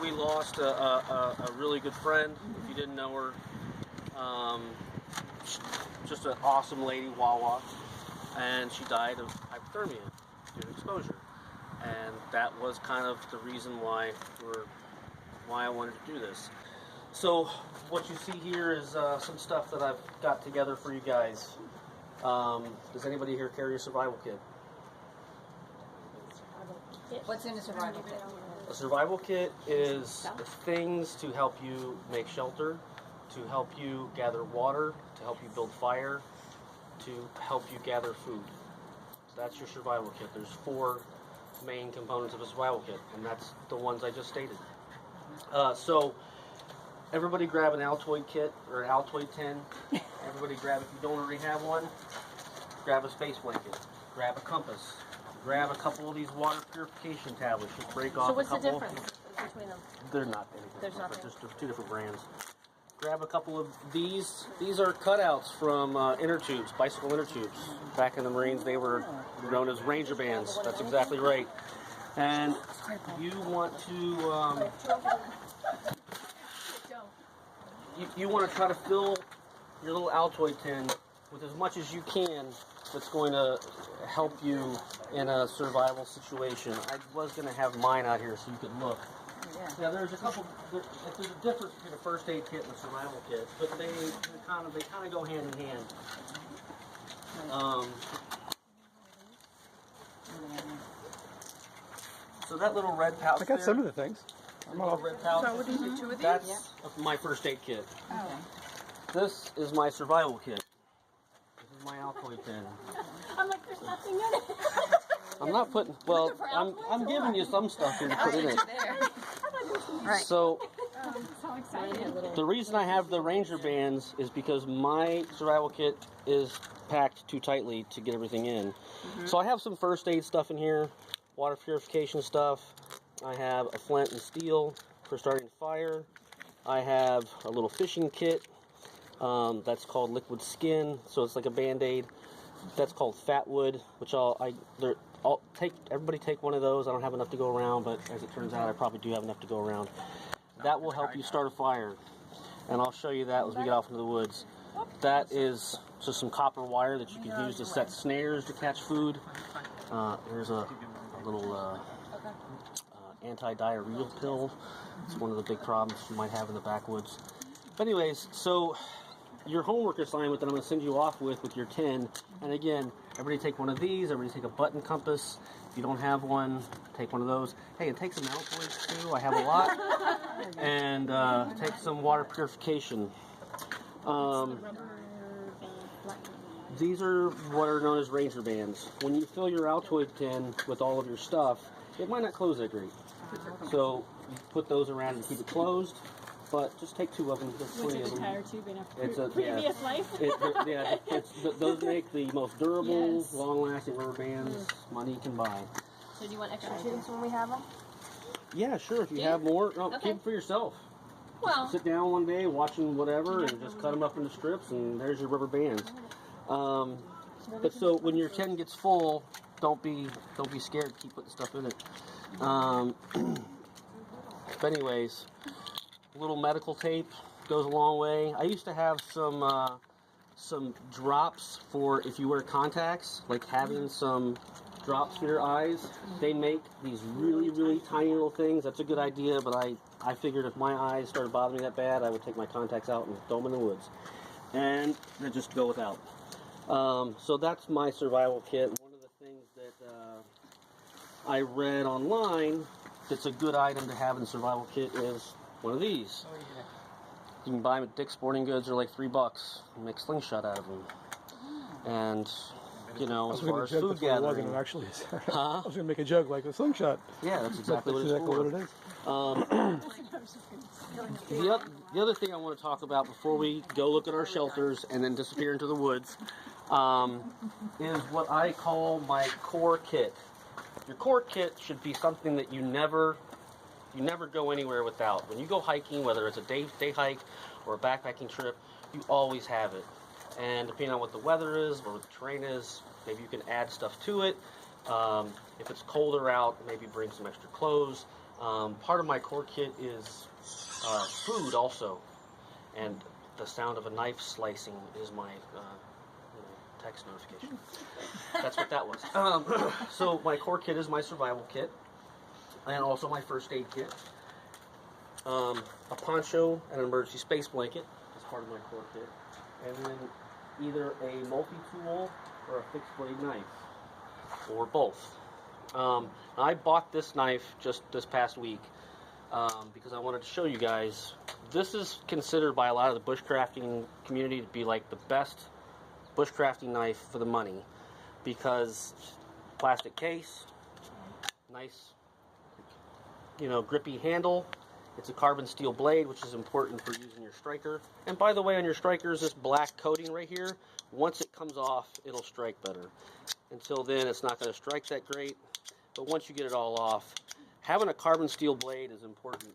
we lost a really good friend. If you didn't know her, just an awesome lady, Wawa, and she died of hypothermia due to exposure. And that was kind of the reason why I wanted to do this. So what you see here is some stuff that I've got together for you guys. Does anybody here carry a survival kit? What's in a survival kit? A survival kit is things to help you make shelter, to help you gather water, to help you build fire, to help you gather food. So that's your survival kit. There's 4 main components of a survival kit, and that's the ones I just stated. So everybody grab an Altoid kit or an Altoid tin. Everybody grab, if you don't already have one, grab a space blanket, grab a compass, grab a couple of these water purification tablets. Just break off a couple. So what's the difference between them? They're not anything. There's nothing. Just 2 different brands. Grab a couple of these. These are cutouts from inner tubes, bicycle inner tubes. Back in the Marines, they were known as Ranger bands. That's exactly right. And you want to you want to try to fill your little Altoid tin with as much as you can that's going to help you in a survival situation. I was going to have mine out here so you could look. Yeah, there's a couple. There's a difference between a first aid kit and a survival kit, but they kind of go hand in hand. So that little red pouch. I got some of the things. Red pouch. So what do you do, 2 of these? That's my first aid kit. Oh. This is my survival kit. This is my Altoid tin. I'm like, there's nothing in it. I'm not putting. Well, I'm giving you some stuff here to put in it. Right. So So excited. the reason I have the Ranger bands is because my survival kit is packed too tightly to get everything in. So I have some first aid stuff in here, water purification stuff. I have a flint and steel for starting a fire. I have a little fishing kit that's called liquid skin, so it's like a band-aid. That's called fatwood, which everybody take one of those. I don't have enough to go around, but as it turns out, I probably do have enough to go around. That will help you start a fire, and I'll show you that as we get off into the woods. That is just some copper wire that you can use to set snares to catch food. There's a little anti-diarrheal pill. It's one of the big problems you might have in the backwoods. But anyways, so your homework assignment that I'm going to send you off with your tin, and again, everybody take one of these, everybody take a button compass. If you don't have one, take one of those. Hey, and take some Altoids too, I have a lot. And take some water purification. These are what are known as Ranger bands. When you fill your Altoid tin with all of your stuff, it might not close that great. So you put those around and keep it closed. But just take 2 of them. There's 3 of them. Entire tube in a Previous life. Those make the most durable, long-lasting rubber bands money can buy. So do you want extra tubes when we have them? Yeah, sure. If you have more, no, keep them for yourself. Well, Sit down one day watching whatever and just cut them up into strips, and there's your rubber bands. But so when your tin gets full, don't be scared. Keep putting stuff in it. But anyways. A little medical tape goes a long way. I used to have some drops for if you wear contacts, like having some drops for your eyes. They make these really, really tiny little things. That's a good idea, but I figured if my eyes started bothering me that bad, I would take my contacts out and throw them in the woods. And then just go without. So that's my survival kit. One of the things that I read online that's a good item to have in the survival kit is one of these. You can buy them at Dick's Sporting Goods. They're like $3. You make slingshot out of them. And, you know, as far as food gathering. I was going to make a joke like a slingshot. Yeah, that's exactly what it's for. What it is. The other thing I want to talk about before we go look at our shelters and then disappear into the woods is what I call my core kit. Your core kit should be something that you never go anywhere without. When you go hiking, whether it's a day hike or a backpacking trip, you always have it. And depending on what the weather is or what the terrain is, maybe you can add stuff to it. If it's colder out, maybe bring some extra clothes. Part of my core kit is food also, and the sound of a knife slicing is my text notification. That's what that was. So my core kit is my survival kit, and also my first aid kit. A poncho and an emergency space blanket is part of my core kit, and then either a multi-tool or a fixed blade knife, or both. I bought this knife just this past week because I wanted to show you guys. This is considered by a lot of the bushcrafting community to be like the best bushcrafting knife for the money, because plastic case, nice, grippy handle. It's a carbon steel blade, which is important for using your striker. And by the way, on your strikers, this black coating right here, once it comes off, it'll strike better. Until then, it's not going to strike that great. But once you get it all off, having a carbon steel blade is important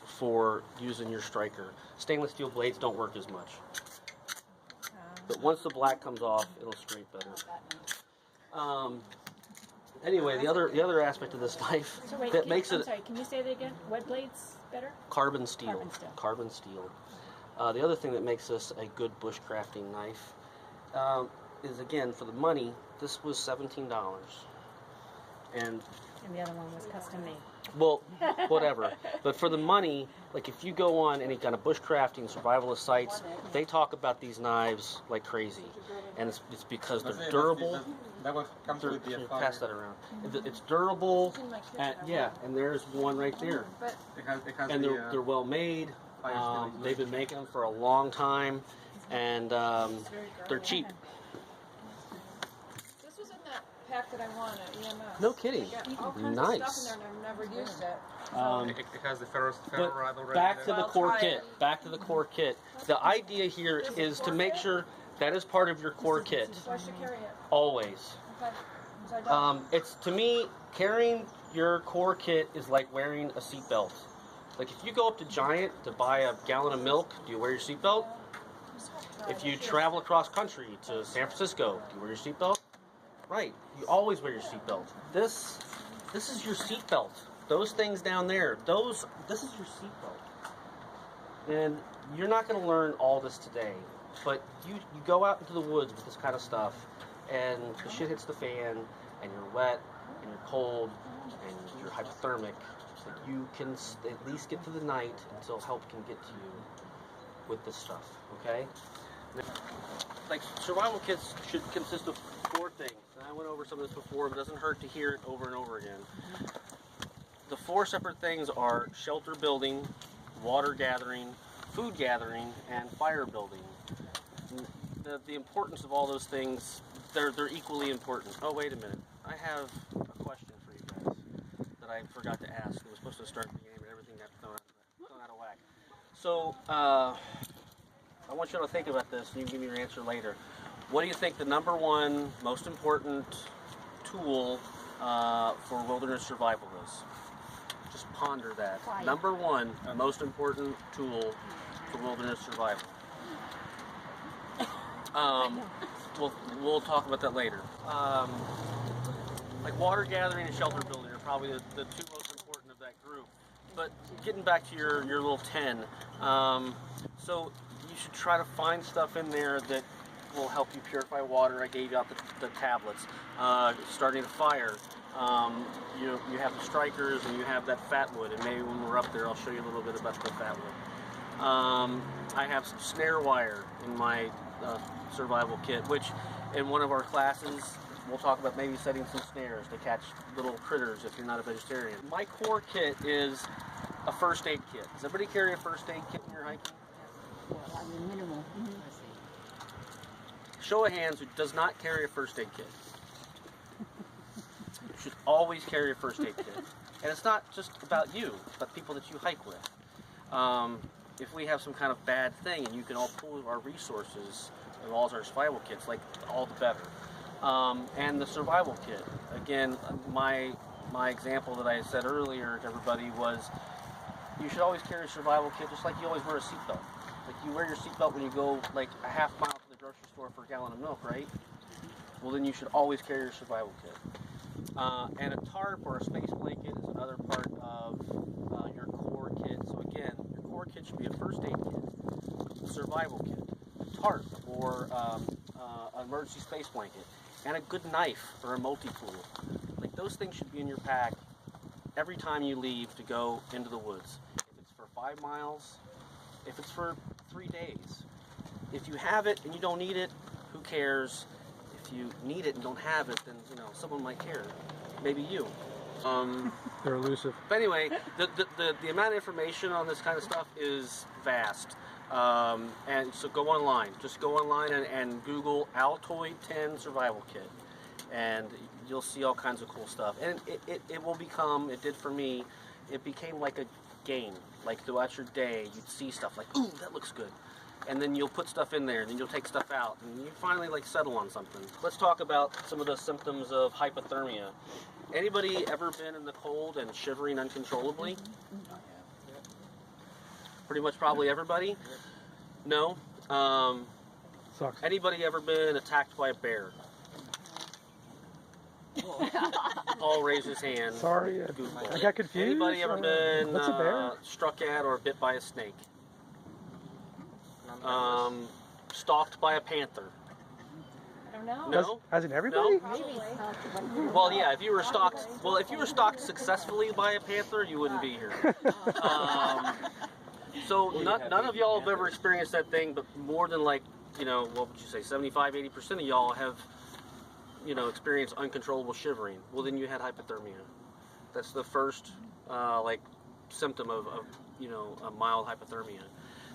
for using your striker. Stainless steel blades don't work as much. But once the black comes off, it'll scrape better. Anyway, the other aspect of this knife that makes it... I'm sorry, can you say that again? What blade's better? Carbon steel. Carbon steel. The other thing that makes this a good bushcrafting knife is, again, for the money, this was $17. And the other one was custom made. Well, whatever. But for the money, like if you go on any kind of bushcrafting, survivalist sites, they talk about these knives like crazy. And it's because they're durable. Pass that around. It's durable. And there's one right there. And they're well made. They've been making them for a long time. And they're cheap. Pack that I want at EMS. No kidding. All kinds Nice. of stuff in there and I've never used it. It has the ferro rod already. Back to the core kit. Back to the core kit. The idea here is to make sure that is part of your core kit. So I should carry it. Always. Okay. It's, to me, carrying your core kit is like wearing a seatbelt. Like if you go up to Giant to buy a gallon of milk, do you wear your seatbelt? If you travel across country to San Francisco, do you wear your seatbelt? Right. You always wear your seatbelt. This is your seatbelt. Those things down there, this is your seatbelt. And you're not going to learn all this today, but you go out into the woods with this kind of stuff, and the shit hits the fan, and you're wet, and you're cold, and you're hypothermic. So you can at least get through the night until help can get to you with this stuff, okay? Like, survival kits should consist of 4 things. And I went over some of this before, but it doesn't hurt to hear it over and over again. The 4 separate things are shelter building, water gathering, food gathering, and fire building. The importance of all those things, they're equally important. Oh, wait a minute. I have a question for you guys that I forgot to ask. It was supposed to start at the beginning, but everything got thrown out of whack. So, I want you to think about this, and you can give me your answer later. What do you think the #1 most important tool for wilderness survival is? Just ponder that. #1 most important tool for wilderness survival. We'll talk about that later. Like water gathering and shelter building are probably the 2 most important of that group. But getting back to your little 10, so you should try to find stuff in there that will help you purify water. I gave you out the tablets. Starting a fire. You have the strikers and you have that fat wood, and maybe when we're up there I'll show you a little bit about the fat wood. I have some snare wire in my survival kit, which in one of our classes we'll talk about maybe setting some snares to catch little critters if you're not a vegetarian. My core kit is a first aid kit. Does everybody carry a first aid kit when you're hiking? Minimal. Show of hands who does not carry a first aid kit. You should always carry a first aid kit. And it's not just about you, it's about people that you hike with. If we have some kind of bad thing and you can all pool our resources and all our survival kits, like all the better. And the survival kit. Again, my example that I said earlier to everybody was you should always carry a survival kit just like you always wear a seatbelt. Like you wear your seatbelt when you go like a half mile to the grocery store for a gallon of milk, right? well then you should always carry your survival kit. And a tarp or a space blanket is another part of your core kit. So again, your core kit should be a first aid kit, a survival kit, a tarp or an emergency space blanket, and a good knife or a multi-tool. Like those things should be in your pack every time you leave to go into the woods. If it's for 5 miles, if it's for 3 days. If you have it and you don't need it, who cares? If you need it and don't have it, then someone might care. Maybe you. They're elusive. But anyway, the amount of information on this kind of stuff is vast. And so go online. Just go online and Google Altoid 10 Survival Kit. And you'll see all kinds of cool stuff. And it will become, it did for me, it became like a game. Like throughout your day, you'd see stuff like, ooh, that looks good. And then you'll put stuff in there, and then you'll take stuff out, and you finally settle on something. Let's talk about some of the symptoms of hypothermia. Anybody ever been in the cold and shivering uncontrollably? Pretty much probably everybody? No? Sucks. Anybody ever been attacked by a bear? Paul raised his hand. Sorry, I got confused. Anybody ever been What's a bear? struck at or bit by a snake? Stalked by a panther? I don't know. No? As in everybody? Probably. Well, yeah. If you were stalked successfully by a panther, you wouldn't be here. So none of y'all have ever experienced that thing, but more than what would you say, 75-80% of y'all have, experienced uncontrollable shivering. Well, then you had hypothermia. That's the first symptom of a mild hypothermia.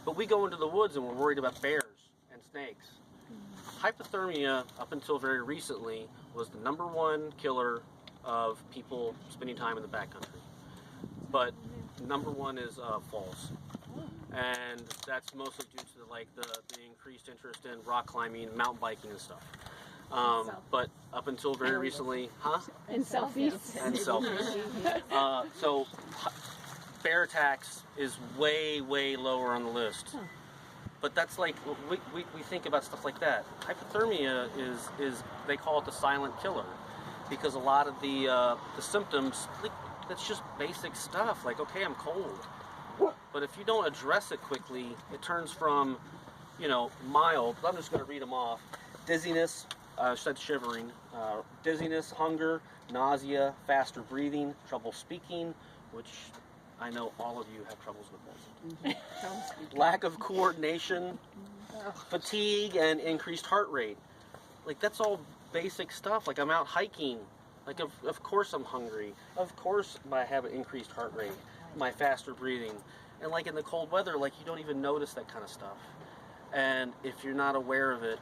But we go into the woods and we're worried about bears and snakes. Hypothermia, up until very recently, was the #1 killer of people spending time in the backcountry. But #1 is falls. And that's mostly due to the increased interest in rock climbing, mountain biking and stuff. But up until very recently, And selfies. And selfies. So bear attacks is way, way lower on the list. But that's we think about stuff like that. Hypothermia is they call it the silent killer, because a lot of the symptoms, that's just basic stuff. Like, okay, I'm cold. But if you don't address it quickly, it turns from, mild, I'm just going to read them off. Dizziness, said shivering, dizziness, hunger, nausea, faster breathing, trouble speaking, which I know all of you have troubles with this. Lack of coordination, fatigue, and increased heart rate. That's all basic stuff. I'm out hiking. Of course I'm hungry. Of course I have an increased heart rate, my faster breathing. And in the cold weather, you don't even notice that kind of stuff. And if you're not aware of it,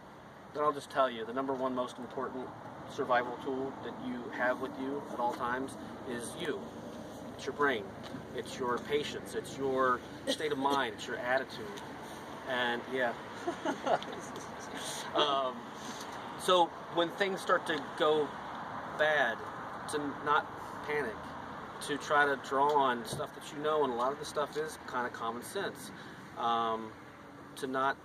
then I'll just tell you, the #1 most important survival tool that you have with you at all times is you. It's your brain. It's your patience. It's your state of mind. It's your attitude. And yeah. So when things start to go bad, to not panic, to try to draw on stuff that and a lot of the stuff is kind of common sense. To not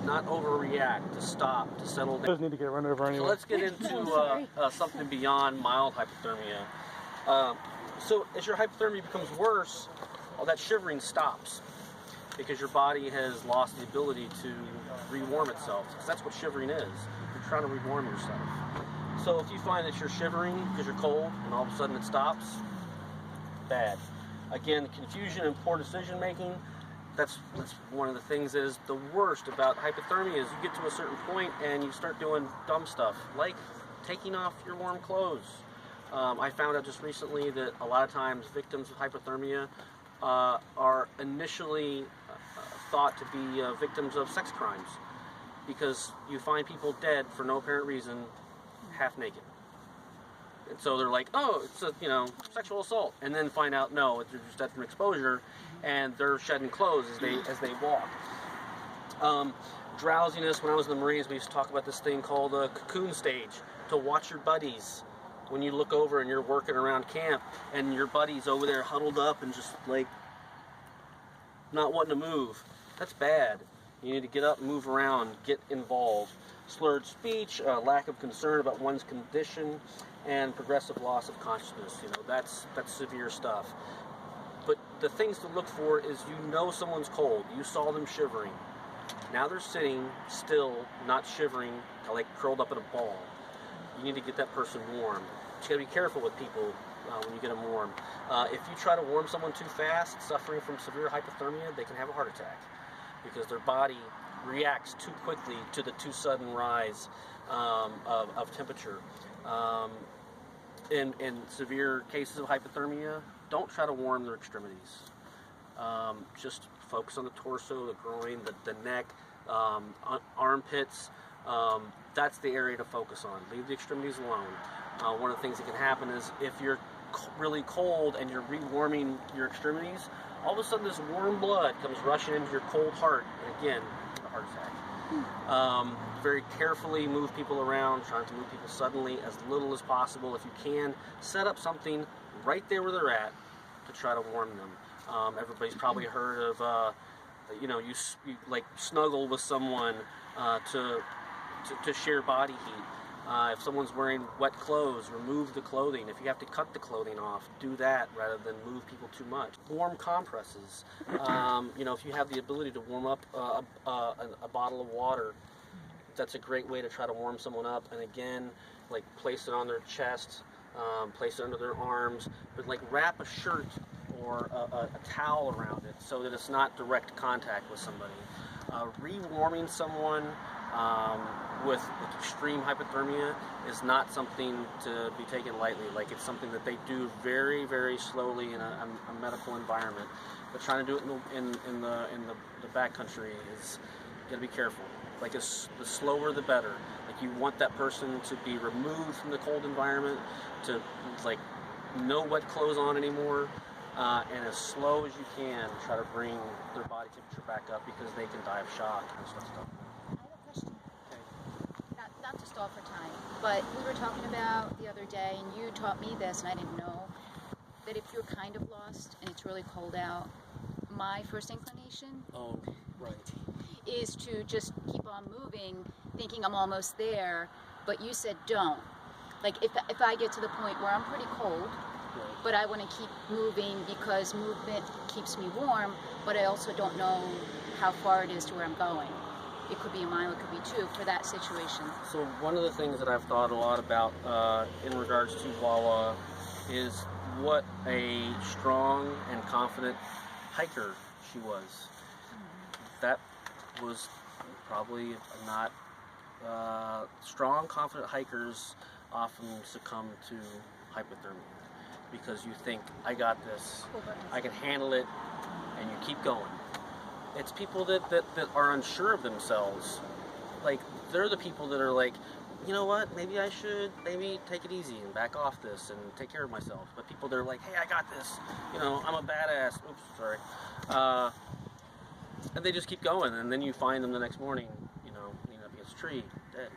overreact, to stop, to settle down. Those need to get run over anyway. So let's get into something beyond mild hypothermia. So as your hypothermia becomes worse, all that shivering stops because your body has lost the ability to rewarm itself. Because that's what shivering is. You're trying to rewarm yourself. So if you find that you're shivering because you're cold and all of a sudden it stops, bad. Again, confusion and poor decision making, that's one of the things that is the worst about hypothermia is you get to a certain point and you start doing dumb stuff, like taking off your warm clothes. I found out just recently that a lot of times victims of hypothermia are initially thought to be victims of sex crimes because you find people dead for no apparent reason, half naked. And so they're like, oh, it's a sexual assault, and then find out no, it's just death from exposure, and they're shedding clothes as they walk. Drowsiness. When I was in the Marines, we used to talk about this thing called a cocoon stage. To watch your buddies when you look over and you're working around camp, and your buddies over there huddled up and just not wanting to move. That's bad. You need to get up, move around, get involved. slurred speech, lack of concern about one's condition, and progressive loss of consciousness. You know, that's severe stuff. But the things to look for is, you know, someone's cold. You saw them shivering. Now they're sitting still, not shivering, like curled up in a ball. You need to get that person warm. You got to be careful with people when you get them warm. If you try to warm someone too fast, suffering from severe hypothermia, they can have a heart attack because their body reacts too quickly to the too sudden rise of temperature. In severe cases of hypothermia, don't try to warm their extremities. Just focus on the torso, the groin, the neck, armpits. That's the area to focus on. Leave the extremities alone. One of the things that can happen is if you're really cold and you're rewarming your extremities, all of a sudden this warm blood comes rushing into your cold heart, and again, a heart attack. Very carefully move people around, trying to move people suddenly, as little as possible. If you can, set up something right there where they're at to try to warm them. Everybody's probably heard of, you like snuggle with someone to share body heat. If someone's wearing wet clothes, remove the clothing. If you have to cut the clothing off, do that rather than move people too much. Warm compresses. You know, if you have the ability to warm up a bottle of water, that's a great way to try to warm someone up. And again, like place it on their chest, place it under their arms, but like wrap a shirt or a towel around it so that it's not direct contact with somebody. Rewarming someone with extreme hypothermia is not something to be taken lightly. Like, it's something that they do very, very slowly in a medical environment. But trying to do it in the backcountry is, you gotta be careful. Like, the slower the better. Like, you want that person to be removed from the cold environment, to like no wet clothes on anymore, and as slow as you can, try to bring their body temperature back up, because they can die of shock and stuff. I have a question. Not to stall for time, but we were talking about the other day, and you taught me this, and I didn't know, that if you're kind of lost and it's really cold out, my first inclination is to just keep on moving, thinking I'm almost there, but you said don't. Like, if I get to the point where I'm pretty cold, but I want to keep moving because movement keeps me warm, but I also don't know how far it is to where I'm going. It could be a mile, it could be two, for that situation. So one of the things that I've thought a lot about in regards to Wawa is what a strong and confident hiker she was. That was probably not... strong, confident hikers often succumb to hypothermia because you think, I got this, I can handle it, and you keep going. It's people that are unsure of themselves. Like, they're the people that are like, you know what, maybe I should take it easy and back off this and take care of myself. But people that are like, hey, I got this, you know, I'm a badass. Oops, sorry. And they just keep going, and then you find them the next morning, you know, leaning up against a tree, dead.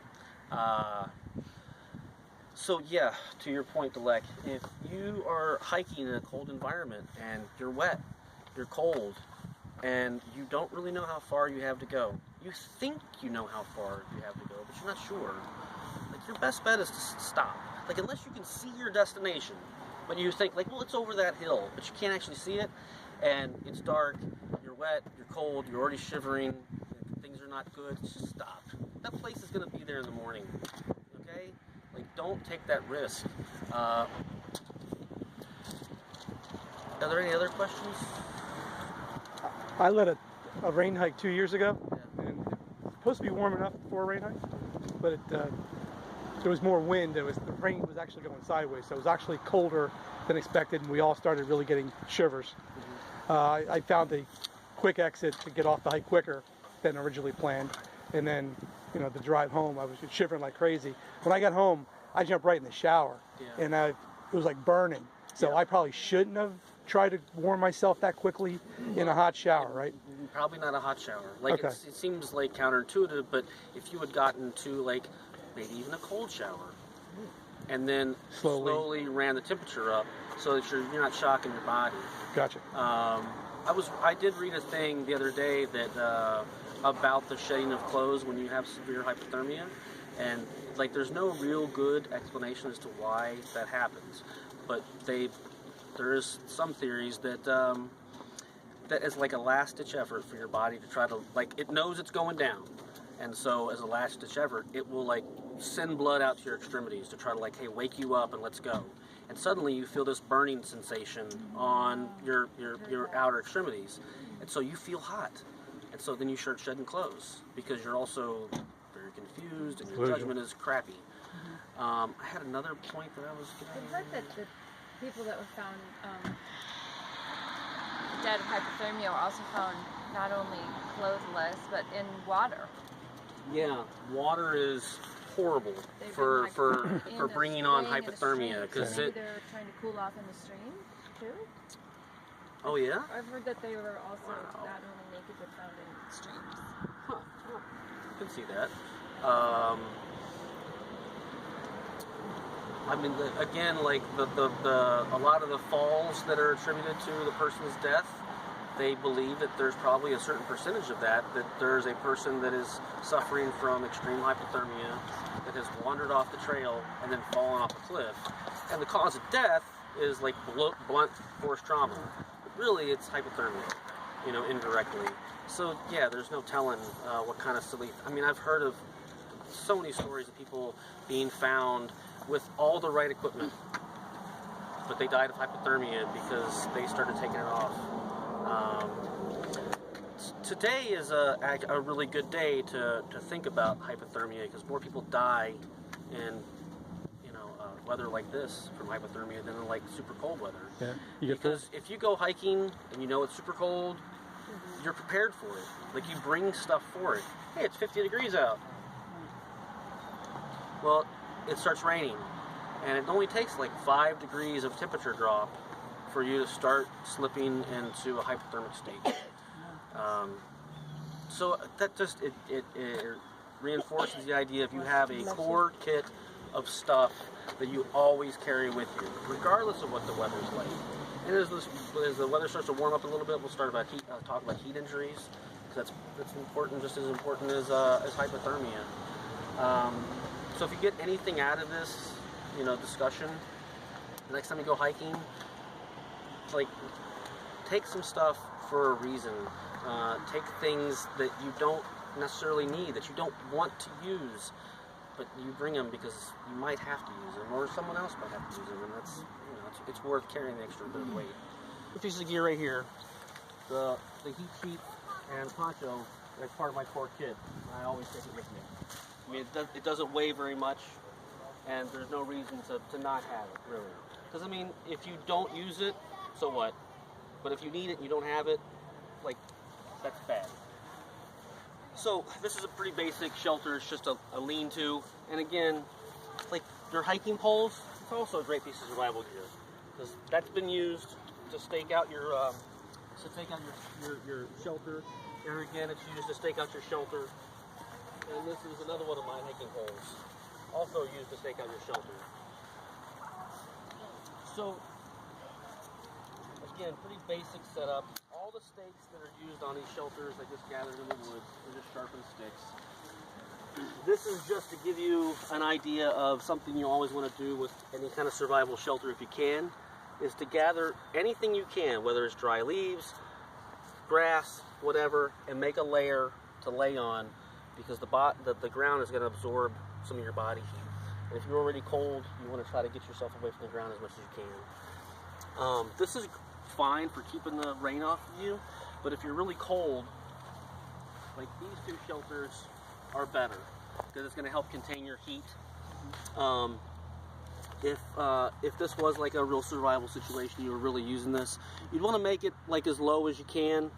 So yeah, to your point, Dilek, if you are hiking in a cold environment and you're wet, you're cold, and you don't really know how far you have to go. You think you know how far you have to go, but you're not sure. Like, your best bet is to stop. Like, unless you can see your destination, but you think, like, well, it's over that hill, but you can't actually see it, and it's dark, you're wet, you're cold, you're already shivering, things are not good, just stop. That place is going to be there in the morning, okay? Like, don't take that risk. Are there any other questions? I led a rain hike 2 years ago, and it was supposed to be warm enough for a rain hike, but there was more wind. The rain was actually going sideways, so it was actually colder than expected, and we all started really getting shivers. I found a quick exit to get off the hike quicker than originally planned, and then, you know, the drive home, I was shivering like crazy. When I got home, I jumped right in the shower, and it was like burning. So I probably shouldn't have tried to warm myself that quickly in a hot shower, right? Probably not a hot shower. Like, okay. It seems like counterintuitive, but if you had gotten to, like, maybe even a cold shower, and then slowly ran the temperature up so that you're not shocking your body. Gotcha. I did read a thing the other day that about the shedding of clothes when you have severe hypothermia, and like there's no real good explanation as to why that happens, but there is some theories that that is like a last-ditch effort for your body to try to, like, it knows it's going down, and so as a last-ditch effort it will like send blood out to your extremities to try to like, hey, wake you up and let's go. And suddenly you feel this burning sensation on your outer extremities, and so you feel hot, and so then you start shedding clothes because you're also very confused and your judgment is crappy. I had another point that I was I've heard that the people that were found dead of hypothermia were also found not only clothless but in water. Yeah, water is horrible for bringing on hypothermia because maybe they're trying to cool off in the stream too. Oh yeah? I've heard that they were also not only naked but found in streams. Huh. I can see that. I mean, again, like a lot of the falls that are attributed to the person's death, they believe that there's probably a certain percentage of that there's a person that is suffering from extreme hypothermia that has wandered off the trail and then fallen off a cliff. And the cause of death is like blunt force trauma. But really, it's hypothermia, you know, indirectly. So yeah, there's no telling what kind of silly. I mean, I've heard of so many stories of people being found with all the right equipment, but they died of hypothermia because they started taking it off. Today is a really good day to think about hypothermia because more people die in weather like this from hypothermia than in like super cold weather. Yeah, because if you go hiking and you know it's super cold, you're prepared for it. Like you bring stuff for it. Hey, it's 50 degrees out. Well, it starts raining, and it only takes like 5 degrees of temperature drop for you to start slipping into a hypothermic state. So that just it reinforces the idea if you have a core kit of stuff that you always carry with you, regardless of what the weather's like. And as the weather starts to warm up a little bit, we'll start about talk about heat injuries, because that's important, just as important as hypothermia. So if you get anything out of this, discussion, the next time you go hiking, like, take some stuff for a reason. Take things that you don't necessarily need, that you don't want to use, but you bring them because you might have to use them, or someone else might have to use them, and that's, it's worth carrying the extra bit of weight. This piece of gear right here, the heat sheet and poncho, that's part of my core kit. I always take it with me. I mean, it doesn't weigh very much, and there's no reason to not have it, really. Because, I mean, if you don't use it, so what? But if you need it and you don't have it, like, that's bad. So, this is a pretty basic shelter. It's just a lean-to. And again, like, your hiking poles, it's also a great piece of survival gear. Because that's been used to stake out your shelter. Here again, it's used to stake out your shelter. And this is another one of my hiking poles, also used to stake out your shelter. So, again, pretty basic setup. All the stakes that are used on these shelters I just gathered in the woods. They're just sharpened sticks. This is just to give you an idea of something you always want to do with any kind of survival shelter if you can, is to gather anything you can, whether it's dry leaves, grass, whatever, and make a layer to lay on, because the ground is going to absorb some of your body heat. And if you're already cold, you want to try to get yourself away from the ground as much as you can. This is fine for keeping the rain off of you, but if you're really cold, like these two shelters are better, because it's going to help contain your heat. If this was like a real survival situation, you were really using this, you'd want to make it like as low as you can.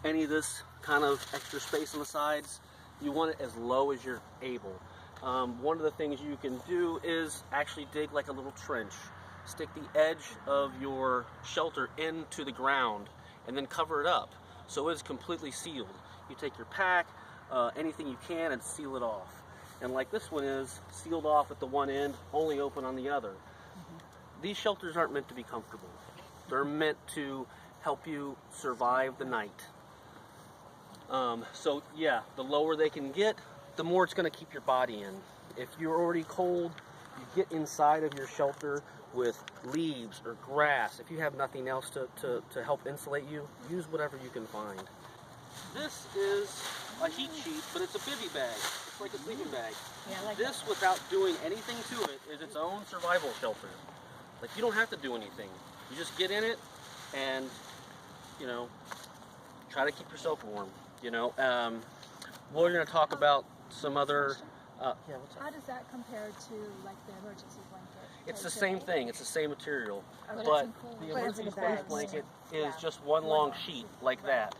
Any of this kind of extra space on the sides, you want it as low as you're able. One of the things you can do is actually dig like a little trench. Stick the edge of your shelter into the ground and then cover it up so it's completely sealed. You take your pack, anything you can, and seal it off. And like this one is, sealed off at the one end, only open on the other. These shelters aren't meant to be comfortable. They're meant to help you survive the night. So yeah, the lower they can get, the more it's going to keep your body in. If you're already cold, you get inside of your shelter with leaves or grass. If you have nothing else to help insulate you, use whatever you can find. This is a heat sheet, but it's a bivy bag. It's like a sleeping bag. Yeah, I like This, without doing anything to it, is its own survival shelter. Like, you don't have to do anything. You just get in it and, you know, try to keep yourself warm, you know. We're going to talk about some other... yeah, what's up? How does that compare to like the emergency blanket? It's the same thing. It's the same material. Okay. But But the it's emergency in a space bag. blanket is just one long sheet like that.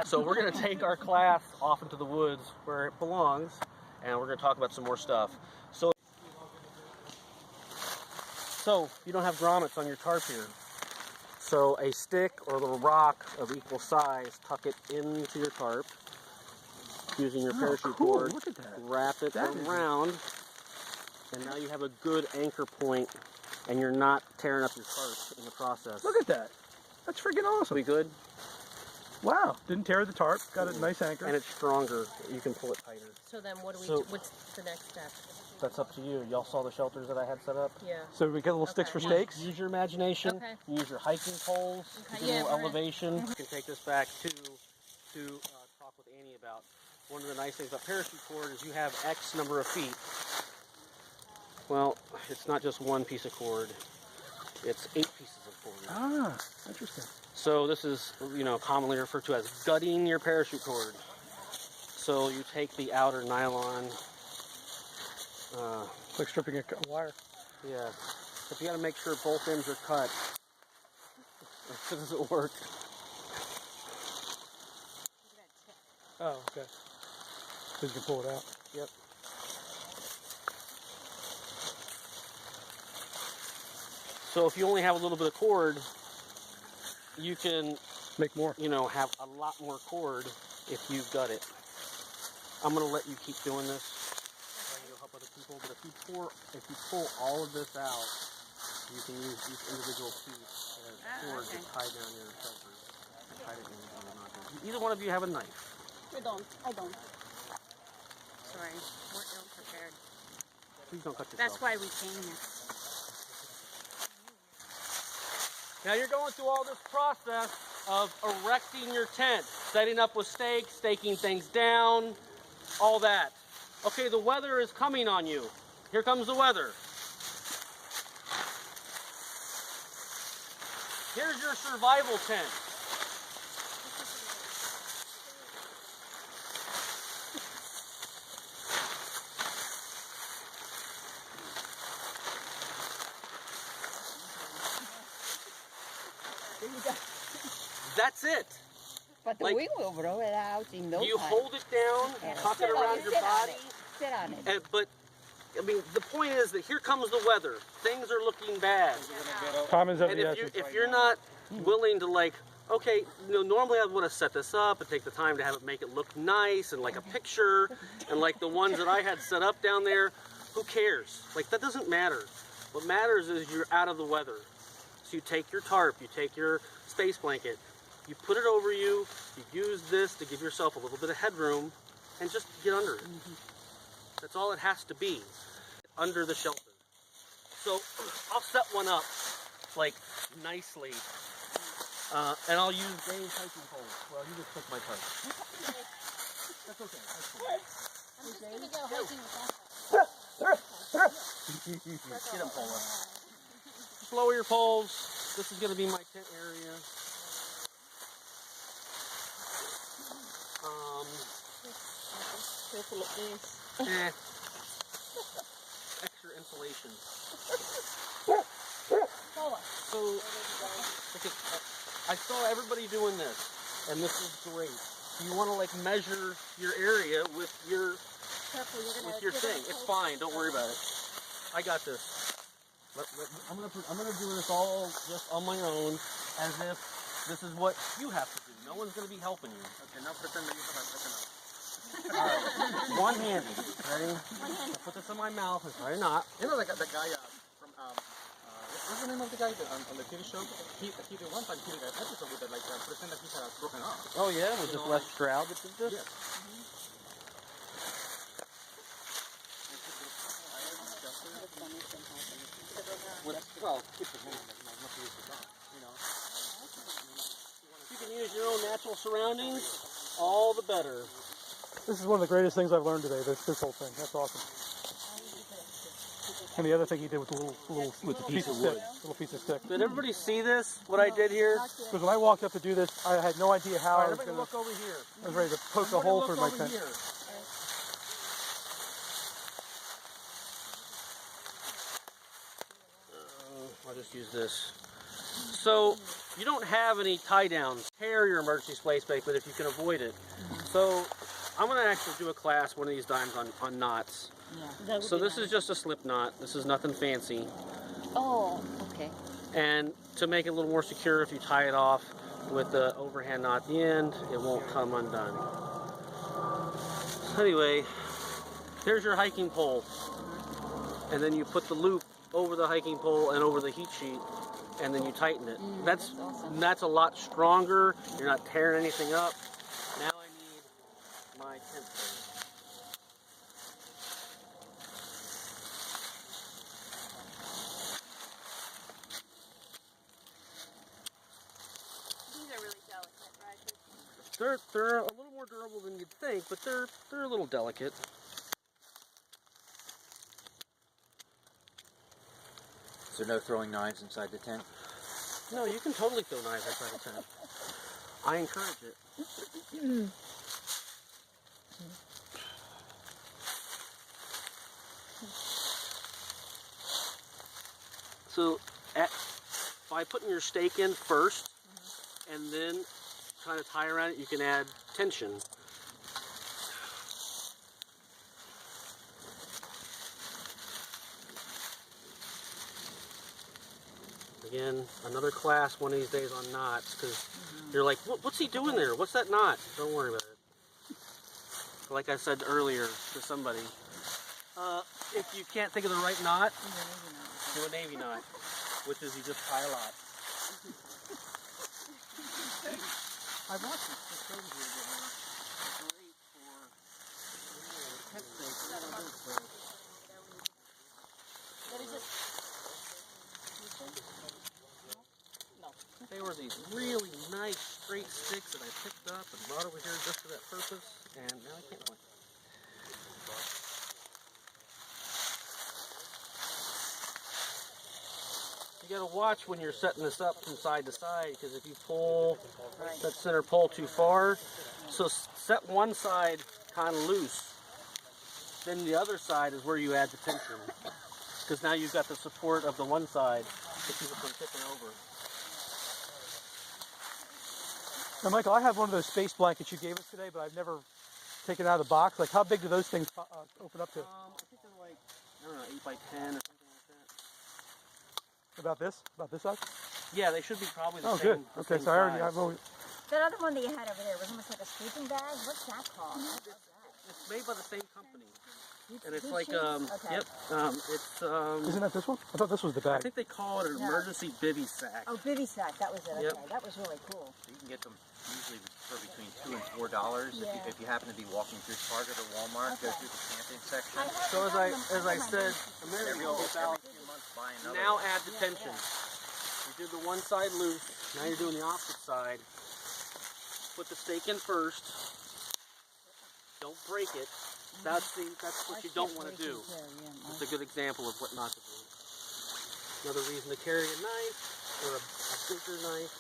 So we're going to take our class off into the woods where it belongs, and we're going to talk about some more stuff. So you don't have grommets on your tarp here. So a stick or a little rock of equal size, tuck it into your tarp using your parachute cord. Look at that. Wrap it around, and now you have a good anchor point, and you're not tearing up your tarp in the process. Look at that. That's freaking awesome. We good? Wow. Didn't tear the tarp. Got a nice anchor. And it's stronger. You can pull it tighter. So then what do we So- do? What's the next step? That's up to you. Y'all saw the shelters that I had set up? Yeah. So we get little sticks for stakes. Use your imagination. Okay. Use your hiking poles. Okay, Get a yeah, little we're in. elevation. You can take this back to talk with Annie about. One of the nice things about parachute cord is you have X number of feet. Well, it's not just one piece of cord. It's 8 pieces of cord. Ah, interesting. So this is, you know, commonly referred to as gutting your parachute cord. So you take the outer nylon. It's like stripping a wire. Yeah. But you got to make sure both ends are cut. If it doesn't work. Oh, okay. So you can pull it out. Yep. So if you only have a little bit of cord, you can, Make more. you know, have a lot more cord if you gut it. I'm gonna let you keep doing this. Trying to help other people, but if you pull all of this out, you can use each individual piece as cord to tie down your shelter. Tie it in or not. Either one of you have a knife. I don't. Sorry, we're ill prepared. Please don't cut yourself. That's why we came here. Now you're going through all this process of erecting your tent, setting up with stakes, staking things down, all that. Okay, the weather is coming on you. Here comes the weather. Here's your survival tent. That's it. But the Like, wing will roll it out in no You time. hold it down, tuck it around your body. Sit on it. But, I mean, the point is that here comes the weather. Things are looking bad. Time is of And the if essence. you're not willing to, like, okay, you know, normally I would have set this up and take the time to have it make it look nice and like a picture and like the ones that I had set up down there, who cares? Like, that doesn't matter. What matters is you're out of the weather. So you take your tarp, you take your space blanket, you put it over you, you use this to give yourself a little bit of headroom and just get under it. That's all it has to be, under the shelter. So I'll set one up, like, nicely. And I'll use Dave's hiking poles. Well, you just took my tarp. That's okay. That's cool. I'm just gonna go hiking with that. Get them, Paula. Just lower your poles. This is going to be my tent area. Extra insulation. So, okay, I saw everybody doing this, and this is great. You want to like measure your area with your thing. It's fine. Don't worry about it. I got this. I'm gonna do this all just on my own, as if this is what you have to do. No one's gonna be helping you. Okay, now pretend that you have a All right, one-handed. Ready? I'll put this in my mouth and try not. You know the guy from What's the name of the guy that, on the TV show? He did one time, he did an episode with it, like, pretend that he had a broken arm. Oh yeah, was this Les Stroud that did this? Yes. Well, keep the hand, not to use the gun, you know. You can use your own natural surroundings, all the better. This is one of the greatest things I've learned today, this whole thing. That's awesome. And the other thing he did with the little piece of stick. Little piece of stick. Did everybody see this, what I did here? Because when I walked up to do this, I had no idea how I was going to... look over here. I was ready to poke a hole through my tent. I'll just use this. So, you don't have any tie downs. Tear your emergency splay spake, but if you can avoid it. So, I'm going to actually do a class one of these times on knots. Yeah. So this is just a slip knot. This is nothing fancy. Oh, okay. And to make it a little more secure, if you tie it off with the overhand knot at the end, it won't come undone. So anyway, here's your hiking pole. And then you put the loop over the hiking pole and over the heat sheet, and then you tighten it. That's awesome. That's a lot stronger. You're not tearing anything up. Now I need my tent pole. They're a little more durable than you'd think, but they're a little delicate. Is there no throwing knives inside the tent? No, you can totally throw knives inside the tent. I encourage it. So, by putting your stake in first, and then kind of tie around it, you can add tension. Again, another class one of these days on knots, because you're like, what's he doing there? What's that knot? Don't worry about it. Like I said earlier to somebody, if you can't think of the right knot, do a Navy knot, which is you just tie a lot. I've watched this over here that are great for tent stakes. They were these really nice straight sticks that I picked up and brought over here just for that purpose, and now I can't find them. You gotta watch when you're setting this up from side to side, because if you pull that center pole too far, so set one side kind of loose, then the other side is where you add the tension, because now you've got the support of the one side to keep it from tipping over. Now, Michael, I have one of those space blankets you gave us today, but I've never taken it out of the box. Like, how big do those things open up to? I think they're like, I don't know, 8 by 10 or something like that. About this size? Yeah, they should be probably the oh, same. Good. Okay, so I've always... That other one that you had over there was almost like a sleeping bag. What's that called? It's made by the same company. And it's Blue like, sheets? Okay. yep, it's, Isn't that this one? I thought this was the I bag. think they call it an emergency bivvy sack. Oh, bivvy sack. That was it. Yep. Okay, that was really cool. You can get them usually for between $2 and $4 if you happen to be walking through Target or Walmart, go through the camping section. So as I said a minute ago, about now add the tension. You did the one side loose, now you're doing the opposite side. Put the stake in first. Don't break it. That's what you don't want to do. It's a good example of what not to do. Another reason to carry a knife or a bigger knife.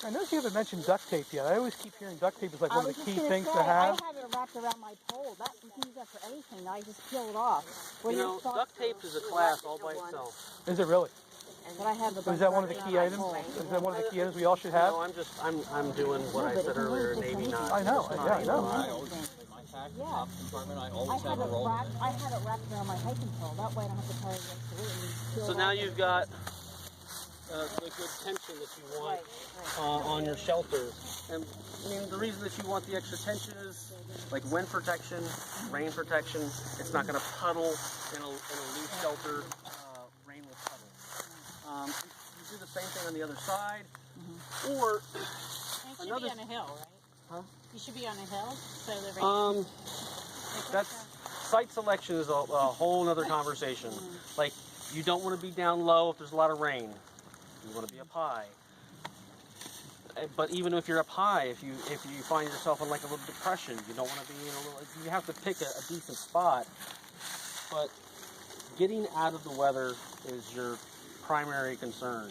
I noticed you haven't mentioned duct tape yet. I always keep hearing duct tape is like one of the key things to have. I have it wrapped around my pole. You can use that for anything. I just peel it off. You know, duct tape is a class all by itself. Is it really? But I have So is that one of the key items? Is that one of the key items we all should have? No, I'm doing what I said earlier, Navy knot. I know, yeah, I know. Yeah. I had it wrapped around my hiking pole. That way I don't have to carry it next to it. So now you've got the good tension that you want on your shelter. And I mean, the reason that you want the extra tension is like wind protection, rain protection. It's not going to puddle in a loose shelter. Rain will puddle. You do the same thing on the other side, or And it should another. be on a hill, right? Huh? You should be on a hill, so the rain. That's site selection is a whole other conversation. Like, you don't want to be down low if there's a lot of rain. You want to be up high. But even if you're up high, if you find yourself in like a little depression, you don't want to be in a little. You have to pick a decent spot. But getting out of the weather is your primary concern.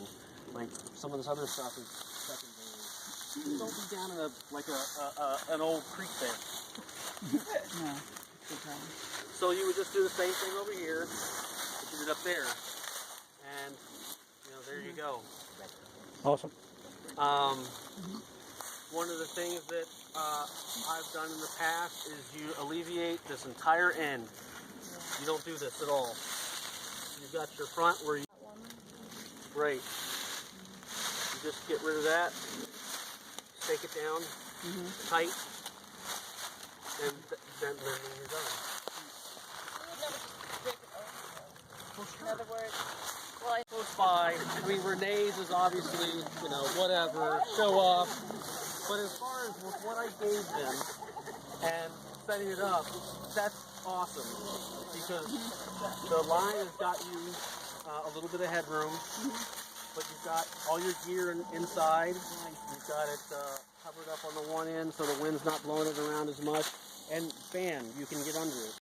Like some of this other stuff is secondary. Don't be down in an old creek bed. No. Okay. So you would just do the same thing over here, but you did up there, and there you go. Awesome. One of the things that I've done in the past is you alleviate this entire end. You don't do this at all. You've got your front where you great. You just get rid of that, stake it down tight, and then you're done. In other words, Close by. I mean, Renee's is obviously, whatever, show off. But as far as with what I gave them and setting it up, that's awesome. Because the line has got you a little bit of headroom, but you've got all your gear inside. You've got it covered up on the one end so the wind's not blowing it around as much. And bam, you can get under it.